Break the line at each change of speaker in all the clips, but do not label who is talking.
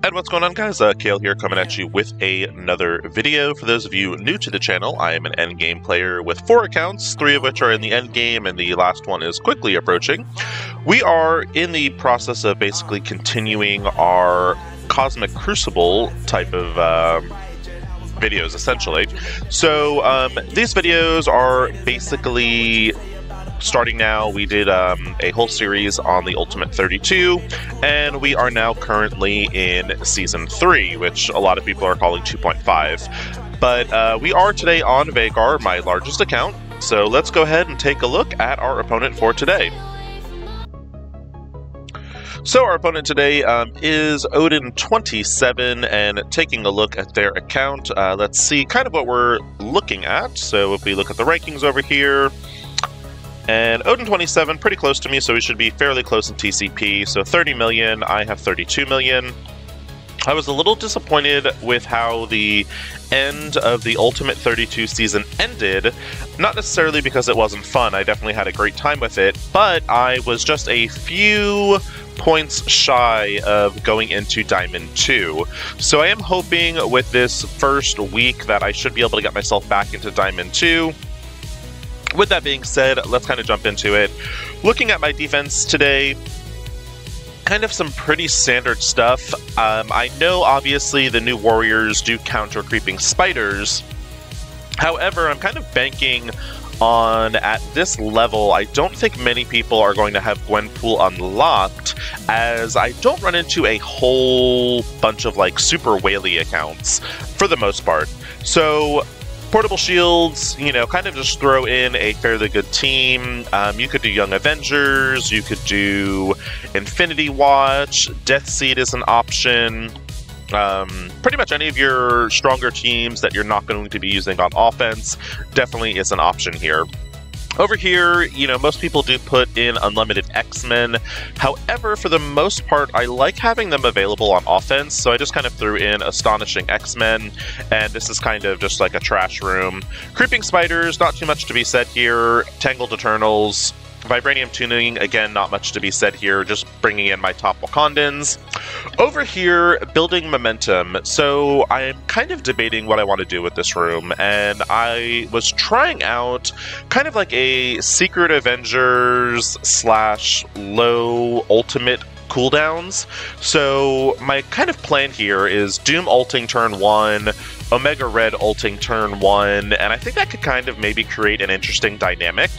And what's going on, guys? Kale here, coming at you with another video. For those of you new to the channel, I am an endgame player with 4 accounts, 3 of which are in the endgame, and the last one is quickly approaching. We are in the process of basically continuing our Cosmic Crucible type of videos, essentially. So these videos are basically starting now. We did a whole series on the Ultimate 32, and we are now currently in Season 3, which a lot of people are calling 2.5. But we are today on Vagar, my largest account, so let's go ahead and take a look at our opponent for today. So our opponent today is Odin27, and taking a look at their account, let's see kind of what we're looking at. So if we look at the rankings over here, and Odin27, pretty close to me, so we should be fairly close in TCP. So 30 million, I have 32 million. I was a little disappointed with how the end of the Ultimate 32 season ended. Not necessarily because it wasn't fun, I definitely had a great time with it, but I was just a few points shy of going into Diamond 2. So I am hoping with this first week that I should be able to get myself back into Diamond 2. With that being said, let's kind of jump into it. Looking at my defense today, kind of some pretty standard stuff. I know obviously the new warriors do counter creeping spiders. However, I'm kind of banking on, at this level, I don't think many people are going to have Gwenpool unlocked, as I don't run into a whole bunch of like super whaley accounts for the most part. So portable shields, you know, kind of just throw in a fairly good team. You could do Young Avengers, you could do Infinity Watch, Death Seed is an option. Pretty much any of your stronger teams that you're not going to be using on offense definitely is an option here. Over here, you know, most people do put in Unlimited X-Men. However, for the most part, I like having them available on offense, so I just kind of threw in Astonishing X-Men, and this is kind of just like a trash room. Creeping Spiders, not too much to be said here. Tangled Eternals. Vibranium Tuning, again, not much to be said here, just bringing in my top Wakandans. Over here, building momentum. So I'm kind of debating what I want to do with this room, and I was trying out kind of like a Secret Avengers / low ultimate cooldowns. So my kind of plan here is Doom ulting turn 1, Omega Red ulting turn 1, and I think that could kind of maybe create an interesting dynamic.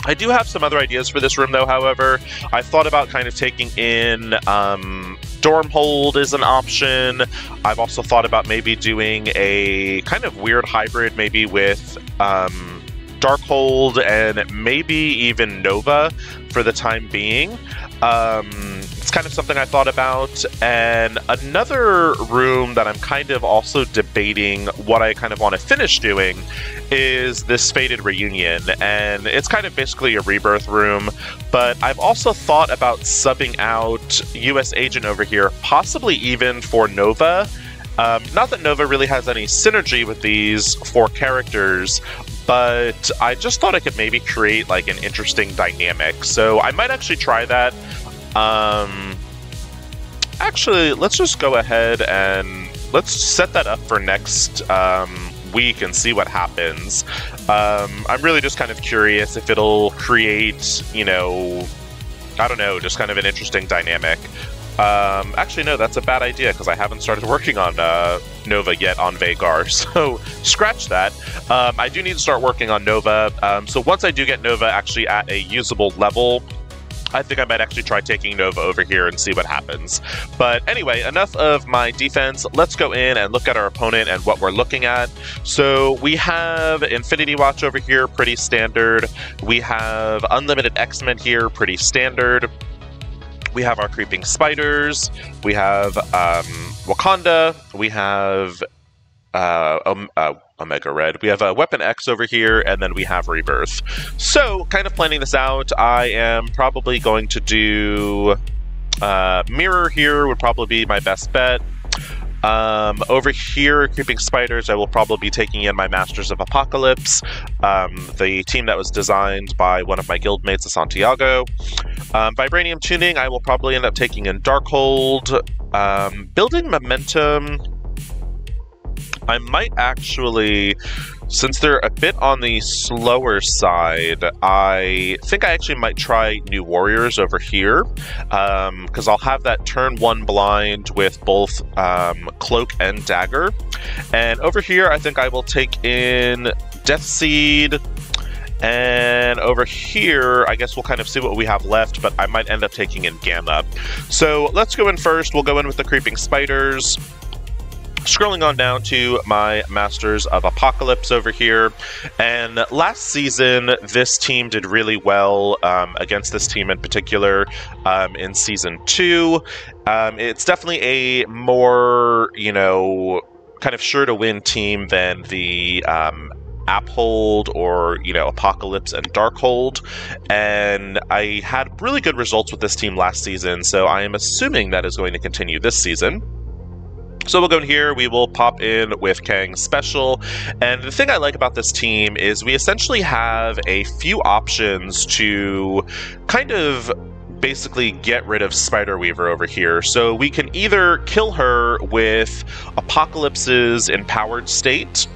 I do have some other ideas for this room, though, however. I've thought about kind of taking in Stormhold as an option. I've also thought about maybe doing a kind of weird hybrid, maybe with Darkhold and maybe even Nova for the time being. It's kind of something I thought about. And another room that I'm kind of also debating what I kind of want to finish doing is this Fated Reunion, and it's kind of basically a rebirth room, but I've also thought about subbing out US Agent over here, possibly even for Nova. Not that Nova really has any synergy with these 4 characters, but I just thought I could maybe create like an interesting dynamic, so I might actually try that. Actually, let's just go ahead and let's set that up for next week and see what happens. I'm really just kind of curious if it'll create, you know, I don't know, just kind of an interesting dynamic. Actually, no, that's a bad idea because I haven't started working on Nova yet on Vagar, so scratch that. I do need to start working on Nova, so once I do get Nova actually at a usable level, I think I might actually try taking Nova over here and see what happens. But anyway, enough of my defense. Let's go in and look at our opponent and what we're looking at. So we have Infinity Watch over here, pretty standard. We have Unlimited X-Men here, pretty standard. We have our Creeping Spiders. We have Wakanda. We have Omega Red. We have Weapon X over here, and then we have Rebirth. So, kind of planning this out, I am probably going to do Mirror here would probably be my best bet. Over here, Creeping Spiders, I will probably be taking in my Masters of Apocalypse, the team that was designed by one of my guildmates, Santiago. Vibranium Tuning, I will probably end up taking in Darkhold. Building Momentum, I might actually, since they're a bit on the slower side, I think I actually might try New Warriors over here, because I'll have that turn 1 blind with both Cloak and Dagger. And over here, I think I will take in Death Seed. And over here, I guess we'll kind of see what we have left, but I might end up taking in Gamma. So let's go in first. We'll go in with the Creeping Spiders. Scrolling on down to my Masters of Apocalypse over here, and last season this team did really well against this team in particular in Season 2. It's definitely a more, you know, kind of sure-to-win team than the Uphold or, you know, Apocalypse and Darkhold, and I had really good results with this team last season, so I am assuming that is going to continue this season. So we'll go in here, we will pop in with Kang's Special, and the thing I like about this team is we essentially have a few options to kind of basically get rid of Spider Weaver over here. So we can either kill her with Apocalypse's Empowered State,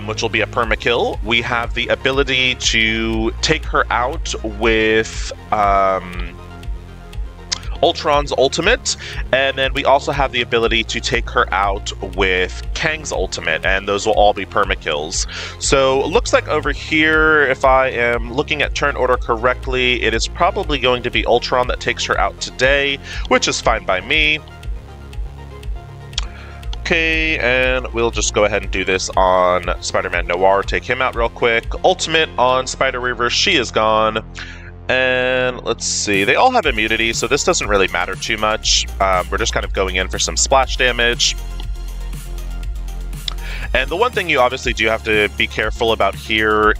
which will be a permakill. We have the ability to take her out with Ultron's ultimate, and then we also have the ability to take her out with Kang's ultimate, and those will all be permakills. So it looks like over here, if I am looking at turn order correctly, it is probably going to be Ultron that takes her out today, which is fine by me. Okay, and we'll just go ahead and do this on Spider-Man Noir, take him out real quick. Ultimate on Spider-Weaver, she is gone. And let's see, they all have immunity, so this doesn't really matter too much. We're just kind of going in for some splash damage. And the one thing you obviously do have to be careful about here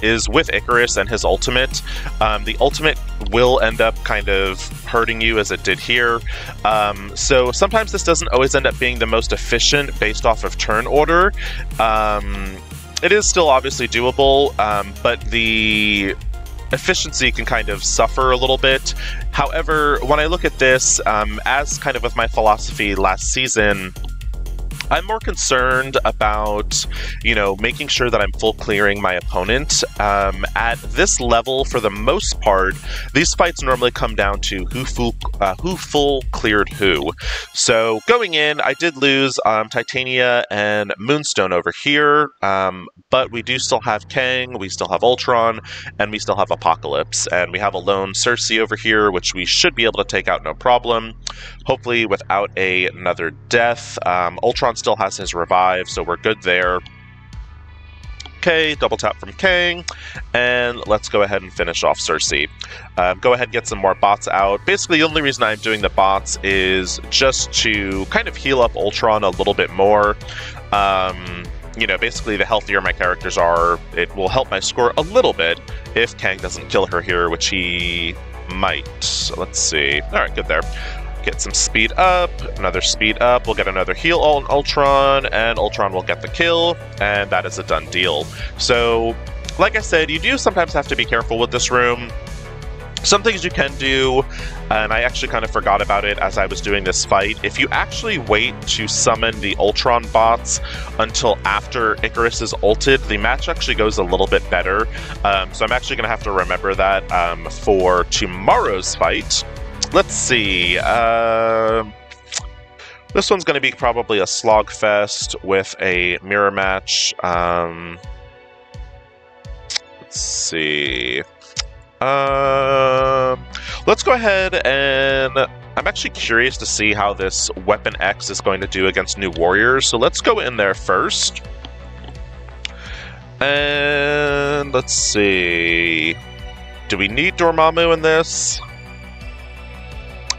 is with Icarus and his ultimate. The ultimate will end up kind of hurting you as it did here. So sometimes this doesn't always end up being the most efficient based off of turn order. It is still obviously doable, but the efficiency can kind of suffer a little bit. However, when I look at this, as kind of with my philosophy last season, I'm more concerned about, you know, making sure that I'm full clearing my opponent. At this level, for the most part, these fights normally come down to who full cleared who. So going in, I did lose Titania and Moonstone over here, but we do still have Kang, we still have Ultron, and we still have Apocalypse, and we have a lone Cersei over here, which we should be able to take out no problem, hopefully without another death. Ultron still has his revive, so we're good there. Okay, double tap from Kang, and let's go ahead and finish off Cersei. Go ahead and get some more bots out. Basically, the only reason I'm doing the bots is just to kind of heal up Ultron a little bit more. You know, basically, the healthier my characters are, it will help my score a little bit if Kang doesn't kill her here, which he might. So let's see. Alright, good there. Get some speed up, another speed up, we'll get another heal on Ultron, and Ultron will get the kill, and that is a done deal. So, like I said, you do sometimes have to be careful with this room. Some things you can do, and I actually kind of forgot about it as I was doing this fight. If you actually wait to summon the Ultron bots until after Icarus is ulted, the match actually goes a little bit better. So I'm actually going to have to remember that for tomorrow's fight. Let's see. This one's going to be probably a slogfest with a mirror match. Let's see. Let's go ahead and I'm actually curious to see how this Weapon X is going to do against New Warriors. So let's go in there first. And let's see. Do we need Dormammu in this?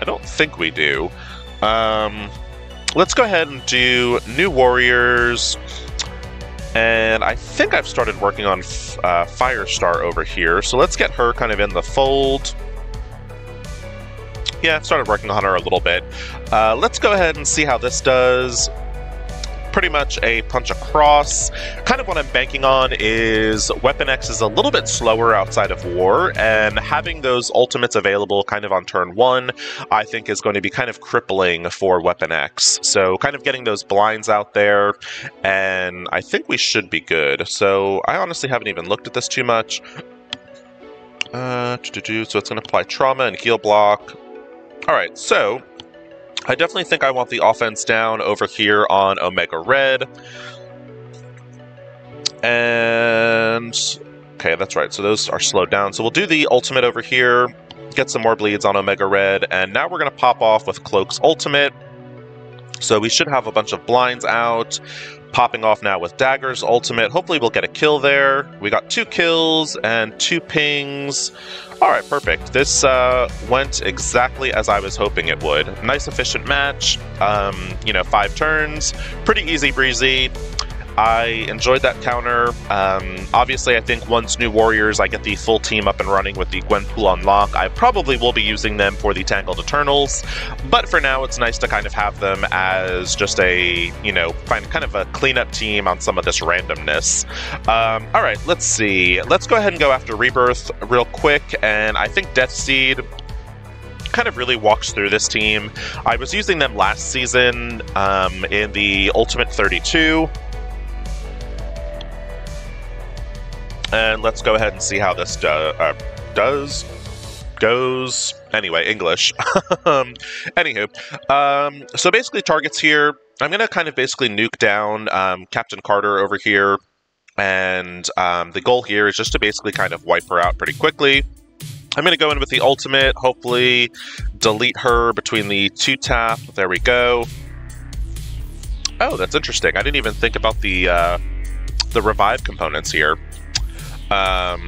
I don't think we do. Let's go ahead and do New Warriors. And I think I've started working on Firestar over here. So let's get her kind of in the fold. Yeah, I've started working on her a little bit. Let's go ahead and see how this does. Pretty much a punch across. Kind of what I'm banking on is Weapon X is a little bit slower outside of war, and having those ultimates available kind of on turn 1, I think is going to be kind of crippling for Weapon X. So kind of getting those blinds out there, and I think we should be good. So I honestly haven't even looked at this too much. So it's going to apply trauma and heal block. Alright, so I definitely think I want the offense down over here on Omega Red. And okay, that's right, so those are slowed down. So we'll do the ultimate over here, get some more bleeds on Omega Red, and now we're going to pop off with Cloak's ultimate. So we should have a bunch of blinds out. Popping off now with Dagger's ultimate. Hopefully we'll get a kill there. We got 2 kills and 2 pings. Alright, perfect. This went exactly as I was hoping it would. Nice efficient match. 5 turns. Pretty easy breezy. I enjoyed that counter. Obviously, I think once New Warriors, I get the full team up and running with the Gwenpool unlock, I probably will be using them for the Tangled Eternals. But for now, it's nice to kind of have them as just a, kind of a cleanup team on some of this randomness. All right, let's see. Let's go ahead and go after Rebirth real quick. And I think Death Seed kind of really walks through this team. I was using them last season in the Ultimate 32. And let's go ahead and see how this goes. Anyway, English. Anywho, so basically targets here, I'm going to kind of basically nuke down Captain Carter over here. And the goal here is just to basically kind of wipe her out pretty quickly. I'm going to go in with the ultimate, hopefully delete her between the 2-tap. There we go. Oh, that's interesting. I didn't even think about the revive components here. I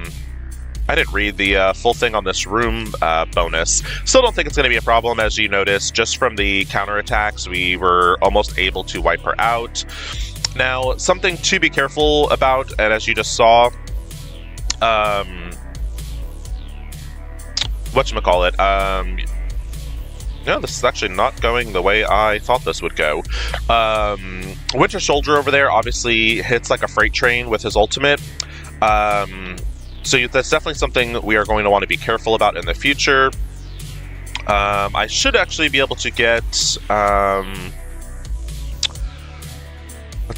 didn't read the full thing on this room bonus. Still don't think it's going to be a problem, as you noticed. Just from the counterattacks, we were almost able to wipe her out. Now, something to be careful about, and as you just saw, whatchamacallit, no, this is actually not going the way I thought this would go. Winter Soldier over there obviously hits like a freight train with his ultimate. So that's definitely something we are going to want to be careful about in the future. I should actually be able to get, let's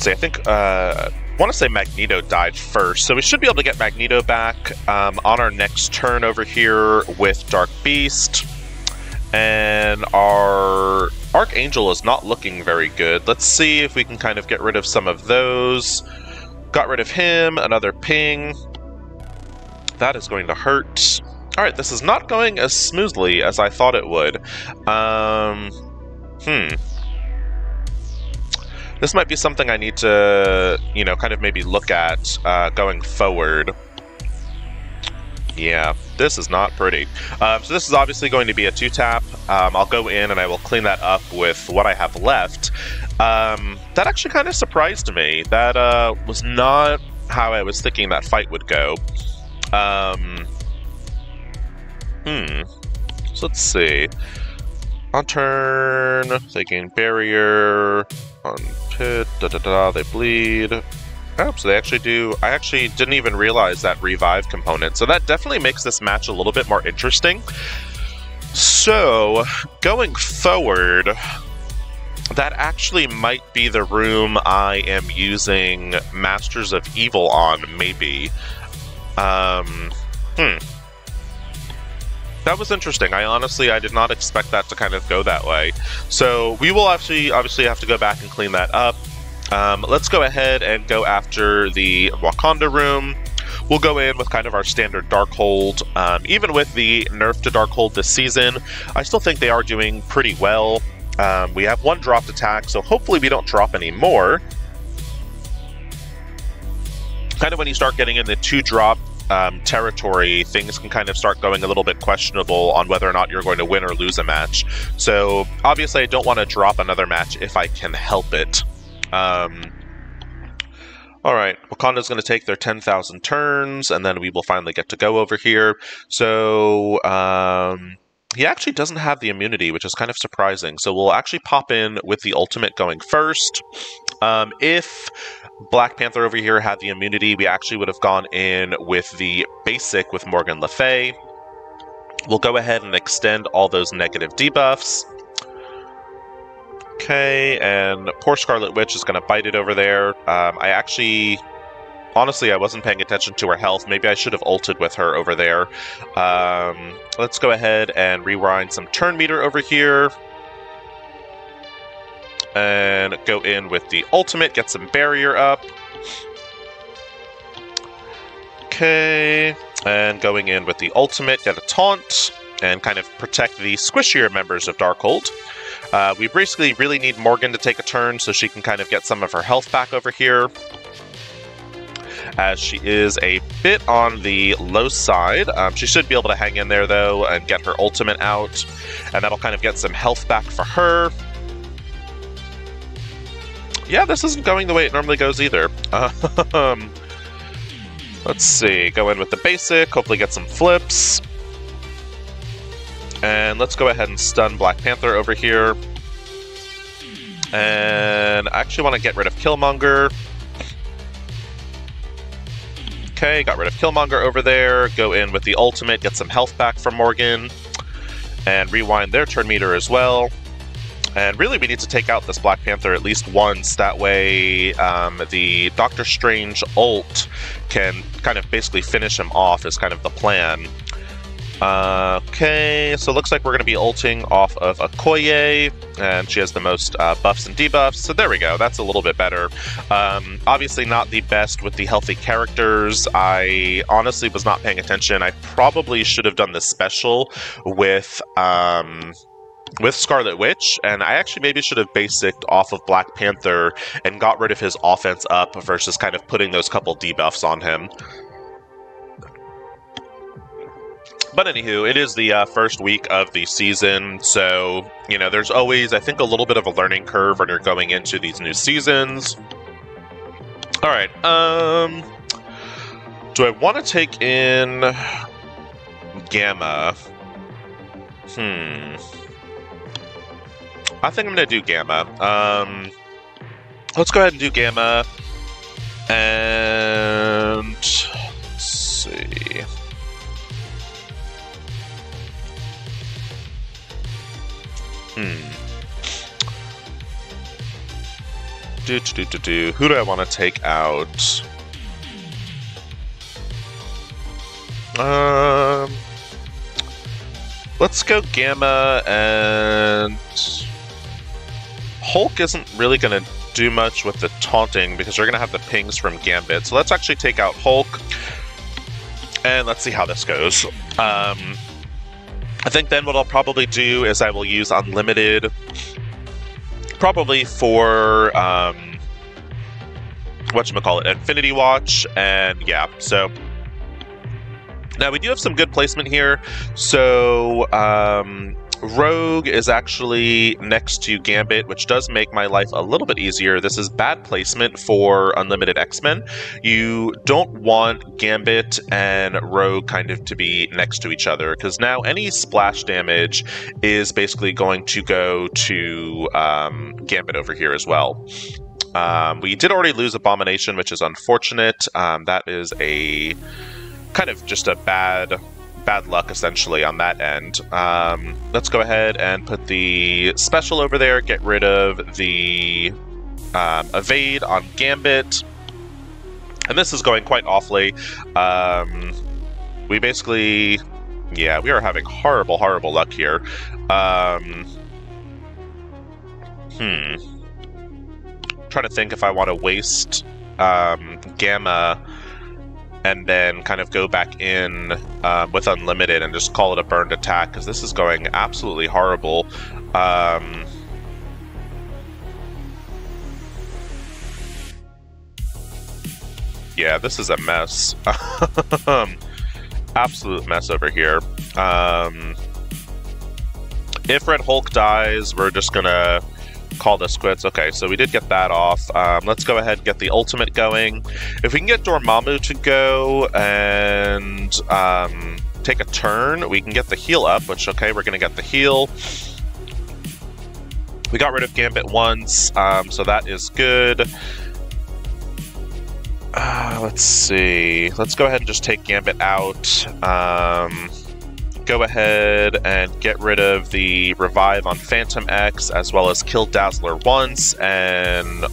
see, I think, I want to say Magneto died first, so we should be able to get Magneto back on our next turn over here with Dark Beast. And our Archangel is not looking very good. Let's see if we can kind of get rid of some of those. Got rid of him, another ping. That is going to hurt. Alright, this is not going as smoothly as I thought it would. This might be something I need to, kind of maybe look at going forward. Yeah, this is not pretty. So this is obviously going to be a 2-tap. I'll go in and I will clean that up with what I have left. That actually kind of surprised me. That was not how I was thinking that fight would go. So let's see. On turn, they gain barrier. On pit, they bleed. Oh, so they actually do. I actually didn't even realize that revive component. So that definitely makes this match a little bit more interesting. So, going forward, that actually might be the room I am using Masters of Evil on, maybe. That was interesting. I did not expect that to kind of go that way. So we will actually obviously have to go back and clean that up. Let's go ahead and go after the Wakanda room. We'll go in with kind of our standard Darkhold. Even with the nerf to Darkhold this season, I still think they are doing pretty well. We have 1 dropped attack, so hopefully we don't drop any more. Kind of when you start getting in the 2-drop territory, things can kind of start going a little bit questionable on whether or not you're going to win or lose a match. So obviously I don't want to drop another match if I can help it. Alright, Wakanda's going to take their 10,000 turns, and then we will finally get to go over here. So, he actually doesn't have the immunity, which is kind of surprising. So we'll actually pop in with the ultimate going first. If Black Panther over here had the immunity, we actually would have gone in with the basic with Morgan Le Fay. We'll go ahead and extend all those negative debuffs. Okay, and poor Scarlet Witch is going to bite it over there. Honestly, I wasn't paying attention to her health. Maybe I should have ulted with her over there. Let's go ahead and rewind some turn meter over here. And go in with the ultimate, get some barrier up. Okay, and going in with the ultimate, get a taunt, and kind of protect the squishier members of Darkhold. We basically really need Morgan to take a turn so she can kind of get some of her health back over here, as she is a bit on the low side. She should be able to hang in there, though, and get her ultimate out, and that'll kind of get some health back for her. Yeah, this isn't going the way it normally goes either. Let's see, go in with the basic, hopefully get some flips. And let's go ahead and stun Black Panther over here. And I actually want to get rid of Killmonger. Okay, got rid of Killmonger over there. Go in with the ultimate, get some health back from Morgan. And rewind their turn meter as well. And really, we need to take out this Black Panther at least once. That way, the Doctor Strange ult can kind of basically finish him off is kind of the plan. Okay, so it looks like we're going to be ulting off of Okoye, and she has the most buffs and debuffs, so there we go, that's a little bit better. Obviously not the best with the healthy characters. I honestly was not paying attention. I probably should have done the special with Scarlet Witch, and I actually maybe should have basicked off of Black Panther and got rid of his offense up versus kind of putting those couple debuffs on him. But anywho, it is the first week of the season, so, you know, there's always, I think, a little bit of a learning curve when you're going into these new seasons. Alright, do I want to take in Gamma? I think I'm going to do Gamma. Let's go ahead and do Gamma. And let's see. Who do I want to take out? Let's go Gamma, and Hulk isn't really going to do much with the taunting because they're going to have the pings from Gambit. So let's actually take out Hulk, and let's see how this goes. I think then what I'll probably do is I will use Unlimited, probably for, whatchamacallit, Infinity Watch, and yeah, so. Now, we do have some good placement here, so Rogue is actually next to Gambit, which does make my life a little bit easier. This is bad placement for Unlimited X-Men. You don't want Gambit and Rogue kind of to be next to each other, because now any splash damage is basically going to go to Gambit over here as well. We did already lose Abomination, which is unfortunate. That is a kind of just a bad luck, essentially, on that end. Let's go ahead and put the special over there, get rid of the evade on Gambit. And this is going quite awfully. We basically, yeah, we are having horrible luck here. Trying to think if I want to waste Gamma and then kind of go back in with Unlimited and just call it a burned attack, because this is going absolutely horrible. Yeah, this is a mess. Absolute mess over here. If Red Hulk dies, we're just gonna call this quits. Okay, so we did get that off. Let's go ahead and get the ultimate going. If we can get Dormammu to go and take a turn, we can get the heal up, which, okay, we're going to get the heal. We got rid of Gambit once, so that is good. Let's see. Let's go ahead and just take Gambit out. Go ahead and get rid of the revive on Phantom X, as well as kill Dazzler once, and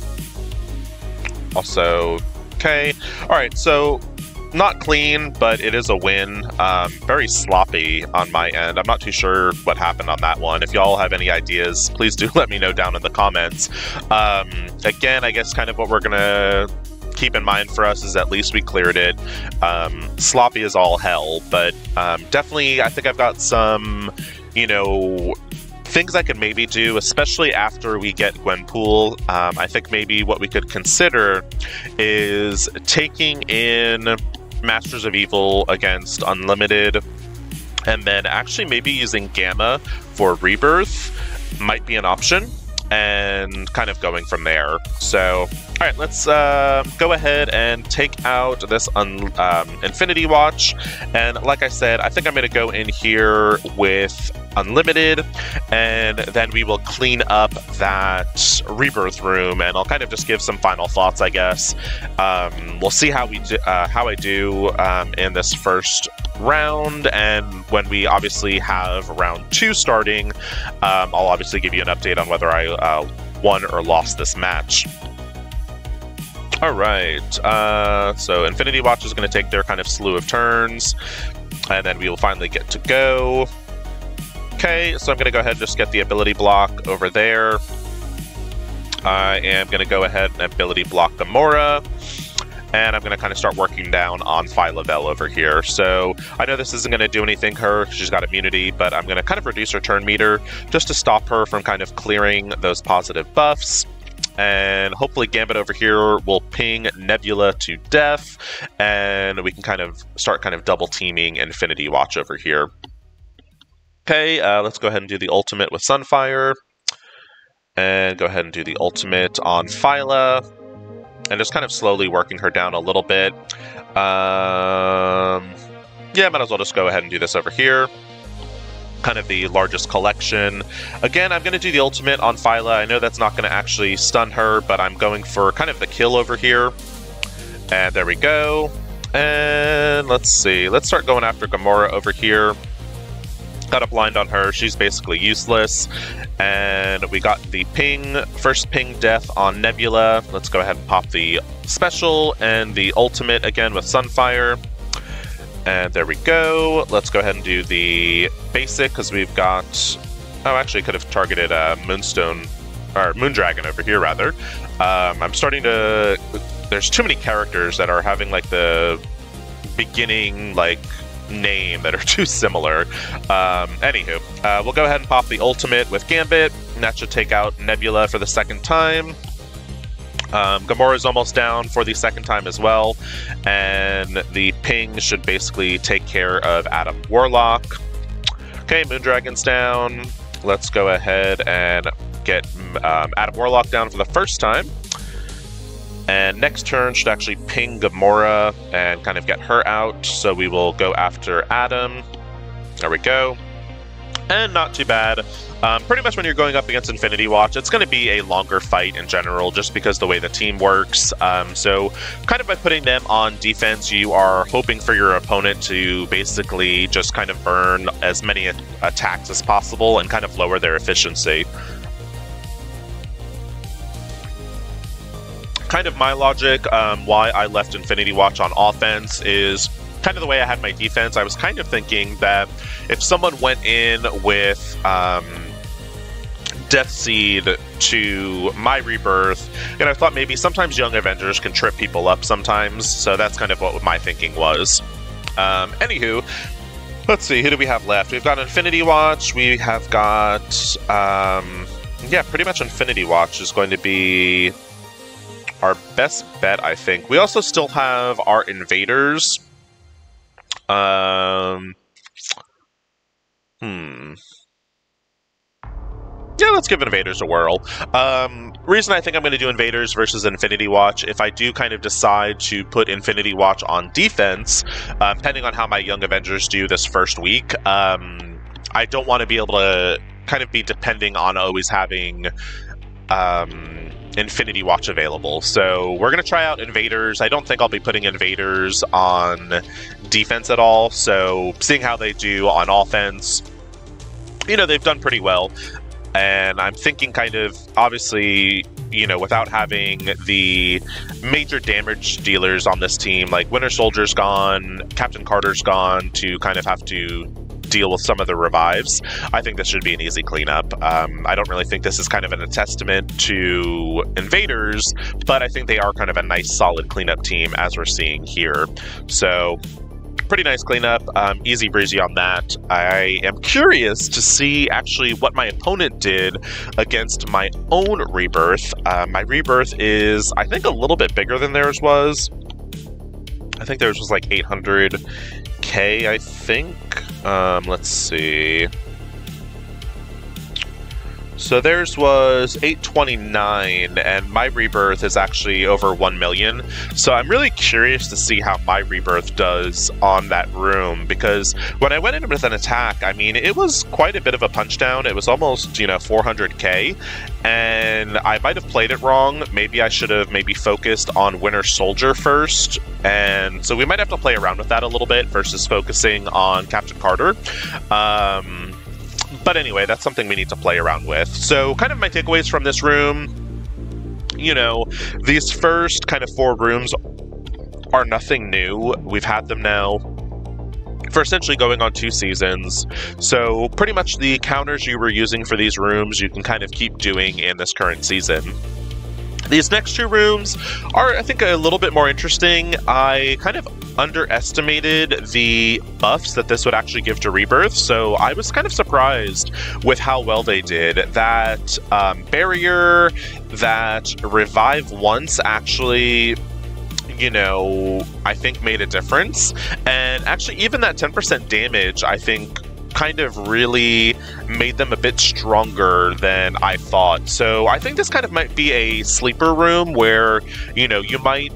also, okay. Alright, so not clean, but it is a win. Very sloppy on my end. I'm not too sure what happened on that one. If y'all have any ideas, please do let me know down in the comments. Again, I guess kind of what we're gonna keep in mind for us is at least we cleared it. Sloppy as all hell, but definitely I think I've got some, you know, things I could maybe do, especially after we get Gwenpool. I think maybe what we could consider is taking in Masters of Evil against Unlimited, and then actually maybe using Gamma for Rebirth might be an option, and kind of going from there. So, alright, let's go ahead and take out this Infinity Watch, and like I said, I think I'm going to go in here with Unlimited, and then we will clean up that Rebirth room, and I'll kind of just give some final thoughts, I guess. We'll see how I do in this first round, and when we obviously have round 2 starting, I'll obviously give you an update on whether I won or lost this match. Alright, so Infinity Watch is going to take their kind of slew of turns, and then we will finally get to go. Okay, so I'm going to go ahead and just get the ability block over there. I am going to go ahead and ability block Gamora, and I'm going to kind of start working down on Phyla-Vell over here. So I know this isn't going to do anything to her, she's got immunity, but I'm going to kind of reduce her turn meter just to stop her from kind of clearing those positive buffs. And hopefully Gambit over here will ping Nebula to death, and we can kind of start kind of double teaming Infinity Watch over here. Okay, let's go ahead and do the ultimate with Sunfire, and go ahead and do the ultimate on Phyla, and just kind of slowly working her down a little bit. Yeah, might as well just go ahead and do this over here. Kind of the largest collection. Again, I'm going to do the ultimate on Phyla. I know that's not going to actually stun her, but I'm going for kind of the kill over here. And there we go. And let's see. Let's start going after Gamora over here. Got a blind on her. She's basically useless. And we got the ping, first ping death on Nebula. Let's go ahead and pop the special and the ultimate again with Sunfire. And there we go. Let's go ahead and do the basic, because we've got... Oh, actually, could have targeted Moonstone, or Moondragon over here, rather. I'm starting to... There's too many characters that are having, like, the beginning, like, name that are too similar. Anywho, we'll go ahead and pop the ultimate with Gambit, and that should take out Nebula for the second time. Gamora's almost down for the second time as well, and the ping should basically take care of Adam Warlock. Okay, Moondragon's down. Let's go ahead and get Adam Warlock down for the first time. And next turn should actually ping Gamora and kind of get her out, so we will go after Adam. There we go. And not too bad. Pretty much when you're going up against Infinity Watch, it's going to be a longer fight in general, just because the way the team works. So kind of by putting them on defense, you are hoping for your opponent to basically just kind of burn as many attacks as possible and kind of lower their efficiency. Kind of my logic why I left Infinity Watch on offense is kind of the way I had my defense. I was kind of thinking that if someone went in with Death Seed to my Rebirth, and I thought maybe sometimes Young Avengers can trip people up sometimes, so that's kind of what my thinking was. Anywho, let's see, who do we have left? We've got Infinity Watch, we have got, yeah, pretty much Infinity Watch is going to be our best bet, I think. We also still have our Invaders. Yeah, yeah, let's give Invaders a whirl. Reason I think I'm going to do Invaders versus Infinity Watch, if I do kind of decide to put Infinity Watch on defense, depending on how my Young Avengers do this first week, I don't want to be able to kind of be depending on always having Infinity Watch available. So we're going to try out Invaders. I don't think I'll be putting Invaders on defense at all. So seeing how they do on offense, you know, they've done pretty well. And I'm thinking kind of, obviously, you know, without having the major damage dealers on this team, like Winter Soldier's gone, Captain Carter's gone, to kind of have to deal with some of the revives, I think this should be an easy cleanup. I don't really think this is kind of a testament to Invaders, but I think they are kind of a nice, solid cleanup team, as we're seeing here. So, pretty nice cleanup, easy breezy on that. I am curious to see actually what my opponent did against my own Rebirth. My Rebirth is, I think, a little bit bigger than theirs was. I think theirs was like 800k, I think. Let's see. So theirs was 829, and my Rebirth is actually over 1 million. So I'm really curious to see how my Rebirth does on that room, because when I went in with an attack, I mean, it was quite a bit of a punchdown. It was almost, you know, 400k, and I might have played it wrong. Maybe I should have maybe focused on Winter Soldier first, and so we might have to play around with that a little bit versus focusing on Captain Carter. But anyway, that's something we need to play around with. So kind of my takeaways from this room, you know, these first kind of 4 rooms are nothing new. We've had them now for essentially going on 2 seasons. So pretty much the counters you were using for these rooms, you can kind of keep doing in this current season. These next 2 rooms are, I think, a little bit more interesting. I kind of underestimated the buffs that this would actually give to Rebirth, so I was kind of surprised with how well they did. That barrier, that revive once actually, you know, I think made a difference. And actually, even that 10% damage, I think, kind of really made them a bit stronger than I thought. So I think this kind of might be a sleeper room where, you know, you might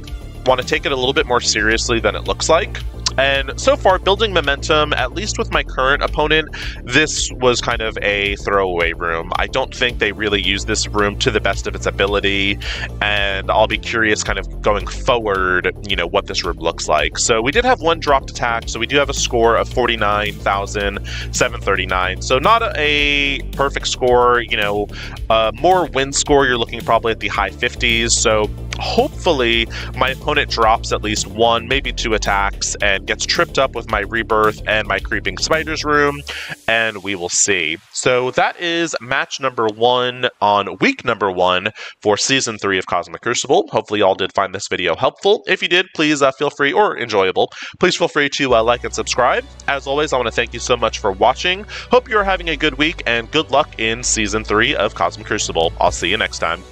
want to take it a little bit more seriously than it looks like. And so far, building momentum, at least with my current opponent, this was kind of a throwaway room. I don't think they really use this room to the best of its ability, and I'll be curious kind of going forward, you know, what this room looks like. So we did have 1 dropped attack, so we do have a score of 49,739. So not a perfect score, you know, more win score, you're looking probably at the high 50s, so hopefully my opponent drops at least 1, maybe 2 attacks and gets tripped up with my Rebirth and my Creeping Spiders room, and we will see. So that is match number 1 on week number 1 for season 3 of Cosmic Crucible. Hopefully you all did find this video helpful. If you did, please feel free, or enjoyable, please feel free to like and subscribe. As always, I want to thank you so much for watching. Hope you're having a good week, and good luck in season 3 of Cosmic Crucible. I'll see you next time.